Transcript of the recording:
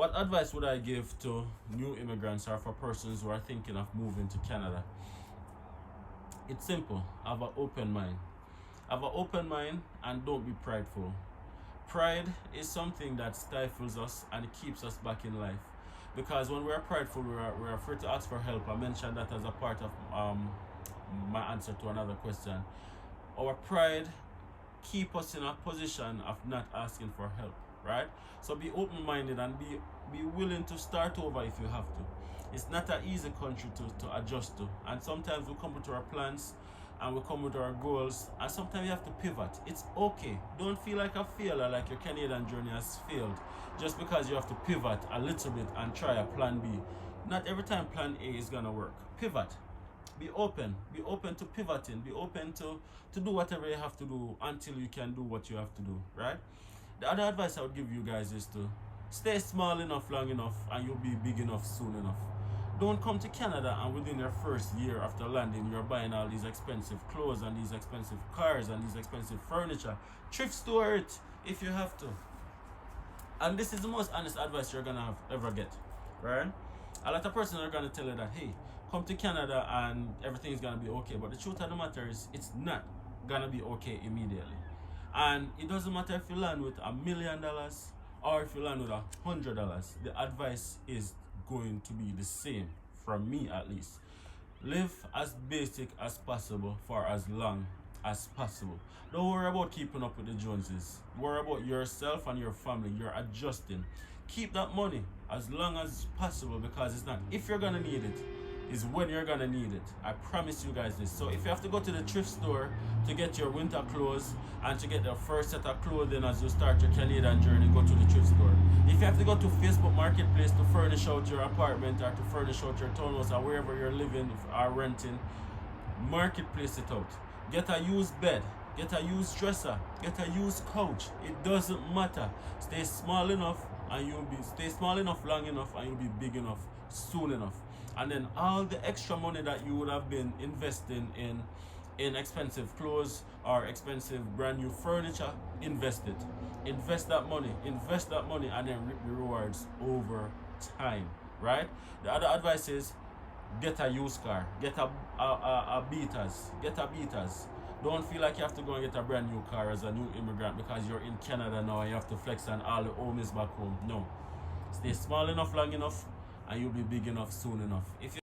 What advice would I give to new immigrants or for persons who are thinking of moving to Canada? It's simple. Have an open mind. Have an open mind and don't be prideful. Pride is something that stifles us and it keeps us back in life. Because when we're prideful, we're afraid to ask for help. I mentioned that as a part of my answer to another question. Our pride keep us in a position of not asking for help, right? So be open-minded and be willing to start over if you have to. It's not an easy country to adjust to, and sometimes we come with our plans and we come with our goals, and sometimes you have to pivot. It's okay. Don't feel like a failure, like your Canadian journey has failed just because you have to pivot a little bit and try a plan B. Not every time plan A is gonna work. Pivot. Be open to pivoting, be open to do whatever you have to do until you can do what you have to do, right? The other advice I would give you guys is to stay small enough long enough and you'll be big enough soon enough. Don't come to Canada and within your first year after landing you're buying all these expensive clothes and these expensive cars and these expensive furniture. Thrift store it if you have to. And this is the most honest advice you're gonna ever get, right? A lot of persons are gonna tell you that, hey, come to Canada and everything's gonna be okay. But the truth of the matter is, it's not gonna be okay immediately. And it doesn't matter if you land with $1 million or if you land with $100. The advice is going to be the same, from me at least. Live as basic as possible for as long as possible. Don't worry about keeping up with the Joneses. Worry about yourself and your family. You're adjusting. Keep that money as long as possible, because it's not if you're gonna need it, is when you're gonna need it. I promise you guys this. So if you have to go to the thrift store to get your winter clothes and to get the first set of clothing as you start your Canadian journey, go to the thrift store. If you have to go to Facebook Marketplace to furnish out your apartment or to furnish out your townhouse or wherever you're living or renting, marketplace it out. Get a used bed, get a used dresser, get a used couch. It doesn't matter. Stay small enough and stay small enough long enough and you'll be big enough soon enough. And then all the extra money that you would have been investing in expensive clothes or expensive brand new furniture, invest it. Invest that money, and then reap the rewards over time, right? The other advice is get a used car, get a beaters. Don't feel like you have to go and get a brand new car as a new immigrant because you're in Canada now and you have to flex on all the homies back home. No. Stay small enough long enough and you'll be big enough soon enough. If you